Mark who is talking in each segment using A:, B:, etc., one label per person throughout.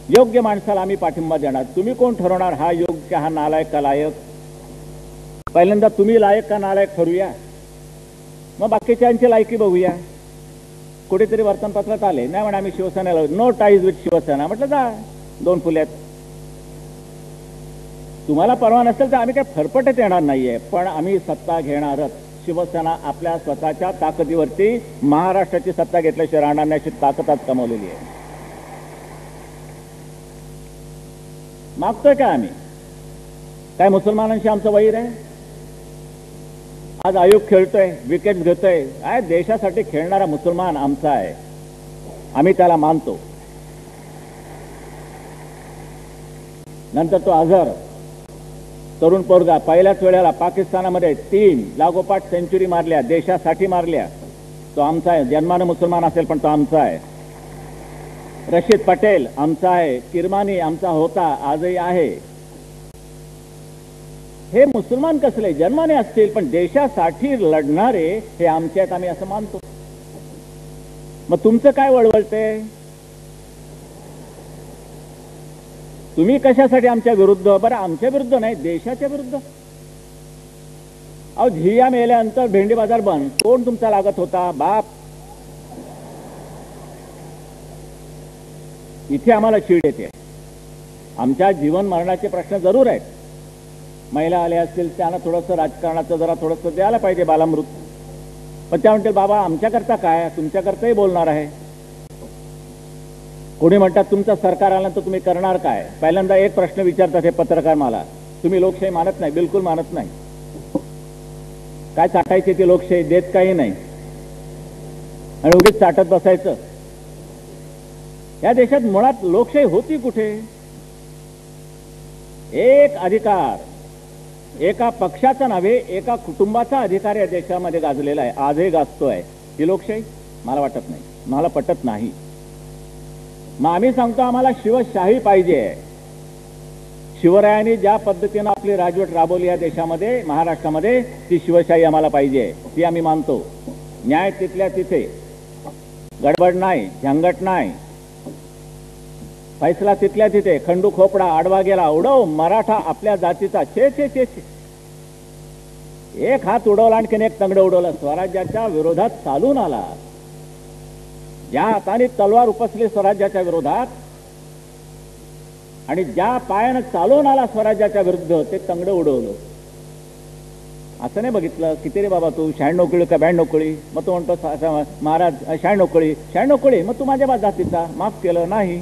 A: योग्य माणसाला आम्ही पाठिंबा देणार. तुम्ही कोण ठरवणार हा योग्य हा नालायक का लायक? पहिल्यांदा तुम्ही लायक का नालायक ठरवूया, मग बाकीच्यांची लायकी बघूया. कुठेतरी वर्तमानपत्रात आले नाही म्हणा आम्ही शिवसेनेला, नो टाईज विथ शिवसेना. म्हटलं जा दोन फुल्यात. तुम्हाला परवा नसेल तर आम्ही काय फरफटत येणार नाहीये, पण आम्ही सत्ता घेणारच. शिवसेना आपल्या स्वतःच्या ताकदीवरती महाराष्ट्राची सत्ता घेतल्याशिवाय राहणार नाही अशी ताकद आज कमवलेली आहे. मागतोय का आम्ही? काय मुसलमानांशी आमचं वैर आहे? आज आयोग खेळतोय, विकेट घेतोय. काय देशासाठी खेळणारा मुसलमान आमचा आहे, आम्ही त्याला मानतो. नंतर तो अझहर तरुण पोरगा पहिल्याच वेळेला पाकिस्तानामध्ये 3 लागोपाठ सेंचुरी मारल्या, देशासाठी मारल्या. तो आमचा आहे. जन्मानं मुसलमान असेल पण तो आमचा आहे. रशीद पटेल आमचा आहे. किरमानी आमचा होता, आजही आहे. हे मुसलमान कसले जन्माने असतील पण देशासाठी लढणारे हे आमचे आहेत, आम्ही असं मानतो. मग तुमचं काय वळवळते? तुम्ही कशासाठी आमच्या विरुद्ध? बरं आमच्या विरुद्ध नाही, देशाच्या विरुद्ध. अहो झिया मेल्यानंतर भेंडी बाजार बंद, कोण तुमचा लागत होता? बाप. इथे आम्हाला चीड येते. आमच्या जीवन मरणाचे प्रश्न जरूर आहेत. महिला आल्या असतील त्यांना थोडंसं राजकारणाचं जरा थोडंसं द्यायला पाहिजे बालामृत. पण त्या म्हणतील बाबा आमच्याकरता काय, तुमच्याकरताही बोलणार आहे. कोणी म्हणतात तुमचं सरकार आल्यानंतर तुम्ही करणार काय? पहिल्यांदा एक प्रश्न विचारतात हे पत्रकार मला, तुम्ही लोकशाही मानत नाही? बिलकुल मानत नाही. काय चाटायची ती लोकशाही? देत काही नाही आणि उगीच चाटत बसायचं. या देशात मुळात लोकशाही होती कुठे? एक अधिकार एका पक्षाचा नव्हे एका कुटुंबाचा अधिकार या देशामध्ये गाजलेला आहे, आजही गाजतोय. ही लोकशाही? मला वाटत नाही, मला पटत नाही. मग आम्ही सांगतो आम्हाला शिवशाही पाहिजे. शिवरायांनी ज्या पद्धतीनं आपली राजवट राबवली या देशामध्ये, महाराष्ट्रामध्ये, ती शिवशाही आम्हाला पाहिजे. ती आम्ही मानतो. न्याय तिथल्या तिथे, गडबड नाही, झंगट नाही. फैसला तिथल्या तिथे, खंडू खोपडा आडवा गेला, उडव मराठा आपल्या जातीचा. छे छे छे छे. एक हात उडवला आणखीन एक तंगड उडवलं. स्वराज्याच्या विरोधात चालून आला. ज्या हाताने तलवार उपसली स्वराज्याच्या विरोधात आणि ज्या पायानं चालून आला स्वराज्याच्या विरुद्ध, ते तंगड उडवलं. असं नाही बघितलं किती रे बाबा तू 96 कळी का 92 कळी? मग तो म्हणतो महाराज 96 कळी 96 कळी. मग तू माझ्या जातीचा? माफ केलं नाही.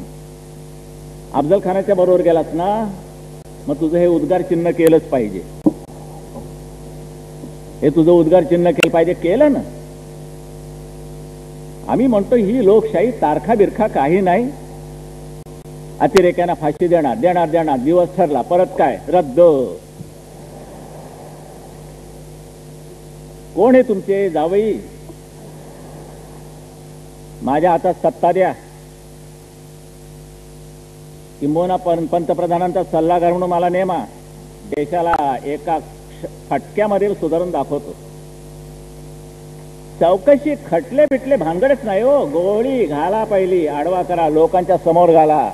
A: अफजल खानाच्या बरोबर गेलास ना, मग तुझं हे उद्गार चिन्ह केलंच पाहिजे. हे तुझं उद्गार चिन्ह केलं पाहिजे. केलं ना. आम्ही म्हणतो ही लोकशाही तारखा बिरखा काही नाही. अतिरेक्यांना फाशी देणार देणार देणार, दिवस ठरला परत काय रद्द. कोण आहे तुमचे जावई? माझ्या हातात सत्ता द्या. किंबहुना पंतप्रधानांचा सल्लागार म्हणून मला नेमा. देशाला एका फटक्यामध्ये सुधारून दाखवतो. चौकशी खटले बिटले भानगडच नाही हो. गोळी घाला, पहिली आडवा करा, लोकांच्या समोर घाला.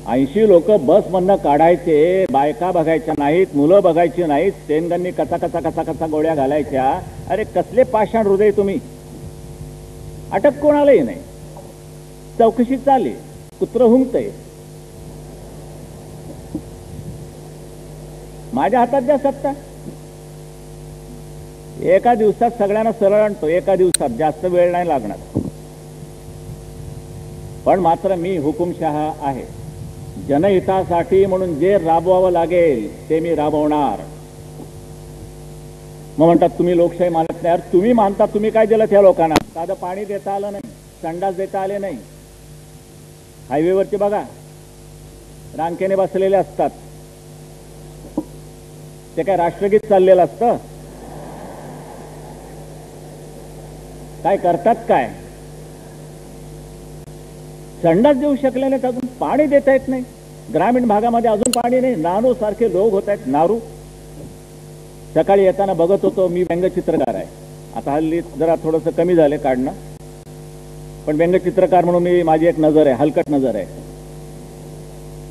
A: ऐंशी लोक बस मधनं काढायचे, बायका बघायच्या नाहीत, मुलं बघायची नाहीत, सेनगननी कसा कसा कसा कसा गोळ्या घालायच्या. अरे कसले पाषाण हृदय तुम्ही. अटक कोणालाही नाही, चौकशी चालली, कुत्र हुंकतंय. माझ्या हातात द्या सत्ता. एका दिवसात सगळ्यांना सरळ आणतो. एका दिवसात, जास्त वेळ नाही लागणार. पण मात्र मी हुकुमशहा आहे. जनहितासाठी म्हणून जे राबवावं लागेल ते मी राबवणार. मग म्हणतात तुम्ही लोकशाही मानत नाही. तुम्ही मानता. तुम्ही काय दिलं त्या लोकांना? साधं पाणी देता आलं नाही, संडास देता आले नाही. हायवेवरती बघा, रांकेने बसलेले असतात. ते काय राष्ट्रगीत चाललेलं असतं? काय करतात काय? संडास देऊ शकले नाहीत, अजून पाणी देता येत नाही. ग्रामीण भागामध्ये अजून पाणी नाही. नारू सारखे रोग होत आहेत. नारू. सकाळी येताना बघत होतो मी, व्यंगचित्रकार आहे. आता हल्ली जरा थोडंसं कमी झाले काढणं. पण व्यंगचित्रकार म्हणून मी माझी एक नजर आहे, हलकट नजर आहे.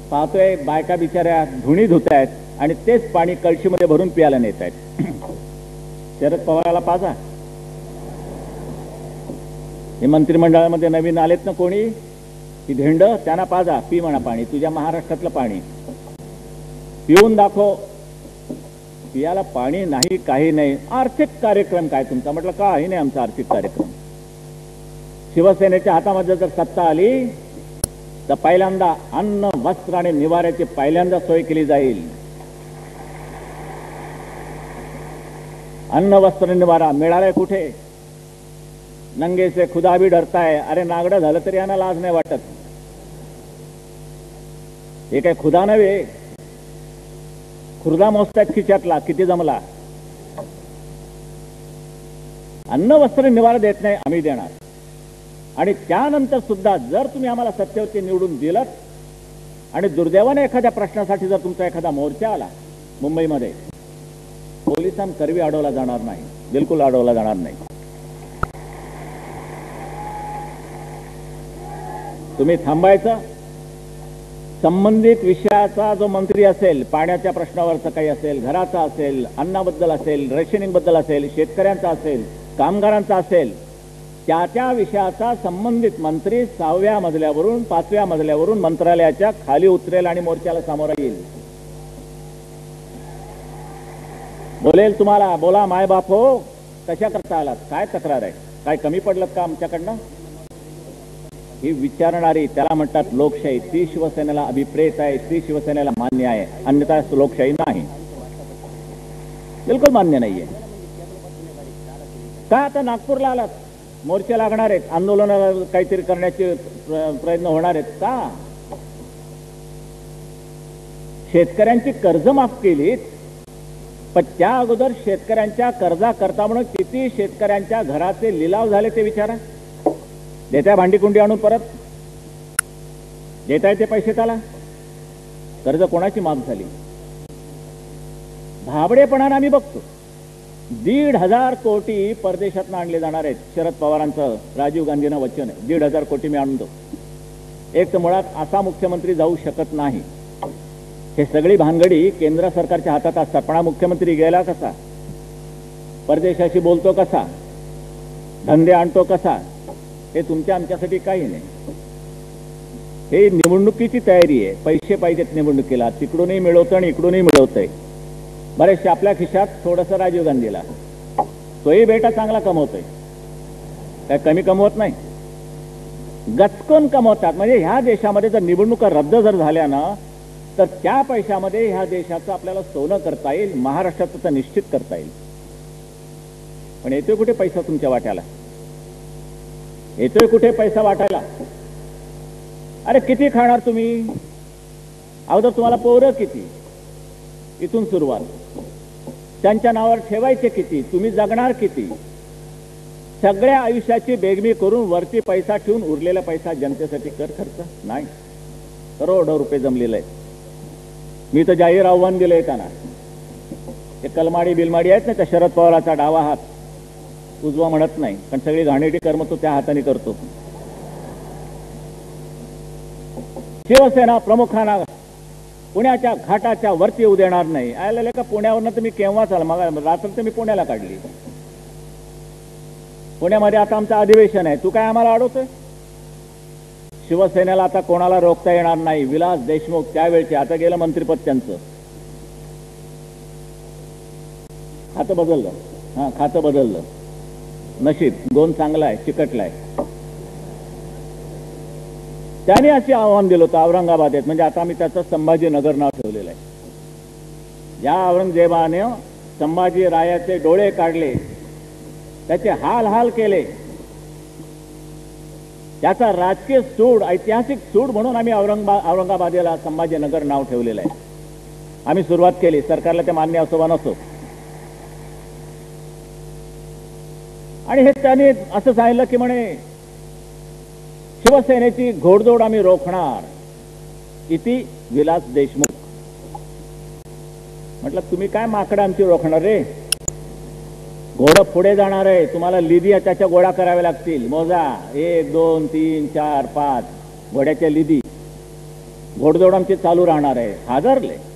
A: पाहतोय बायका बिचाऱ्या धुणी धुत आहेत आणि तेच पाणी कळशीमध्ये भरून प्यायला नेत आहेत. शरद पवाराला पाजा. हे मंत्रिमंडळामध्ये नवीन आलेत ना कोणी, ही धेंड, त्यांना पाजा, पी म्हणा पाणी, तुझ्या महाराष्ट्रातलं पाणी पिऊन दाखव. पियाला पाणी नाही, काही नाही. आर्थिक कार्यक्रम काय तुमचा? म्हटलं काही नाही आमचा आर्थिक कार्यक्रम. शिवसेनेच्या हातामध्ये जर सत्ता आली तर पहिल्यांदा अन्न, वस्त्र आणि निवाऱ्याची पहिल्यांदा सोय केली जाईल. अन्न, वस्त्र, निवारा मिळालाय कुठे? नंगे से खुदा भी डरता है. अरे नागडं झालं तरी यांना लाज नाही वाटत. हे काय खुदा नव्हे, खुर्दा मोजतात खिच्यातला किती जमला. अन्न, वस्त्र, निवारा देत नाही, आम्ही देणार. आणि त्यानंतर सुद्धा जर तुम्ही आम्हाला सत्तेवरती निवडून दिलं आणि दुर्दैवाने एखाद्या प्रश्नासाठी जर तुमचा एखादा मोर्चा आला मुंबईमध्ये, पोलिसांकरवी अडवला जाणार नाही, बिलकुल अडवला जाणार नाही. तुम्ही थांबायचं. संबंधित विषयाचा जो मंत्री असेल, पाण्याच्या प्रश्नावरचं काही असेल, घराचा असेल, अन्नाबद्दल असेल, रेशनिंग बद्दल असेल, शेतकऱ्यांचा असेल, कामगारांचा असेल, त्या विषयाचा संबंधित मंत्री 6व्या मजल्यावरून 5व्या मजल्यावरून मंत्रालयाच्या खाली उतरेल आणि मोर्चाला सामोरा येईल. बोलेल तुम्हाला, बोला माय बाप हो, कशा करता आलात, काय तक्रार आहे, काय कमी पडलं का आमच्याकडनं? ही विचारणारी, त्याला म्हणतात लोकशाही. ती शिवसेनेला अभिप्रेत आहे, ती शिवसेनेला मान्य आहे. अन्यथा लोकशाही नाही, बिलकुल मान्य नाहीये. का आता नागपूरला आलात, मोर्चे लागणार आहेत, आंदोलनाला काहीतरी करण्याचे प्रयत्न होणार आहेत का? शेतकऱ्यांची कर्ज माफ केलीत, पण त्या अगोदर शेतकऱ्यांच्या कर्जा करता म्हणून किती शेतकऱ्यांच्या घराचे लिलाव झाले ते विचारा. देताय भांडीकुंडी आणून परत, देताय ते पैसे त्याला. कर्ज कोणाची माफ झाली? भाबडेपणानं आम्ही बघतो. 1,500 कोटी परदेशातनं आणले जाणार आहेत. शरद पवारांचं राजीव गांधींना वचन आहे, 1,500 कोटी मी आणतो. एक तर मुळात असा मुख्यमंत्री जाऊ शकत नाही. हे सगळी भानगडी केंद्र सरकारच्या हातात असतात. पण हा मुख्यमंत्री गेला कसा, परदेशाशी बोलतो कसा, धंदे आणतो कसा, हे तुमच्या आमच्यासाठी काही नाही. हे निवडणुकीची तयारी आहे. पैसे पाहिजेत निवडणुकीला, तिकडूनही मिळवतं आणि इकडूनही मिळवतंय. बरेचसे आपल्या खिशात थोडंसं राजीव गांधीला, तोही बेटा चांगला कमवतोय, काय कमी कमवत नाही, गचकन कमवतात. म्हणजे ह्या देशामध्ये जर निवडणुका रद्द जर झाल्या ना, तर त्या पैशामध्ये ह्या देशाचं आपल्याला सोनं करता येईल, महाराष्ट्राचं तर निश्चित करता येईल. पण येतोय कुठे पैसा तुमच्या वाट्याला? येतोय कुठे पैसा वाटायला? अरे किती खाणार तुम्ही? अगोदर तुम्हाला पोरं किती, इथून सुरुवात. त्यांच्या नावावर ठेवायचे किती, तुम्ही जगणार किती? सगळ्या आयुष्याची बेगमी करून वरती पैसा ठेवून उरलेला पैसा जनतेसाठी कर खर्च नाही. करोडो रुपये जमलेले आहेत. मी तर जाहीर आव्हान दिलंय त्यांना. ते कलमाडी बिलमाडी आहेत ना, त्या शरद पवाराचा डावा हात, उजवा म्हणत नाही, पण सगळी घाणेरडी कर्म तो त्या हाताने करतो. शिवसेना प्रमुखांना पुण्याच्या घाटाच्या वरती येऊ देणार नाही. आलेले का पुण्यावरनं तर मी केव्हाच आला, मग रात्र तर मी पुण्याला काढली. पुण्यामध्ये आता आमचं अधिवेशन आहे, तू काय आम्हाला अडवतोय? शिवसेनेला आता कोणाला रोखता येणार नाही. विलास देशमुख त्यावेळचे, आता गेलं मंत्रिपद त्यांचं, खातं बदललं. हा, खातं बदललं. नशीब गोंद चांगला आहे, चिकटलाय. त्याने असे आव्हान दिलं होतं, औरंगाबाद आहेत म्हणजे आता आम्ही त्याचं संभाजीनगर नाव ठेवलेलं आहे. या औरंगजेबाने संभाजी रायाचे डोळे काढले, त्याचे हाल हाल केले. त्याचा राजकीय सूड, ऐतिहासिक सूड म्हणून आम्ही औरंगाबादेला संभाजीनगर नाव ठेवलेलं आहे. आम्ही सुरुवात केली, सरकारला ते मान्य असो वा नसो. आणि हे त्याने असं सांगितलं की म्हणे शिवसेनेची घोडदौड आम्ही रोखणार, इति विलास देशमुख. म्हटलं तुम्ही काय माकडं आमची रोखणार रे? घोडं पुढे जाणार आहे, तुम्हाला लिदी त्याच्या गोळा कराव्या लागतील. मोजा 1 2 3 4 5 घोड्याच्या लिदी. घोडदौड आमची चालू राहणार आहे. हादरले.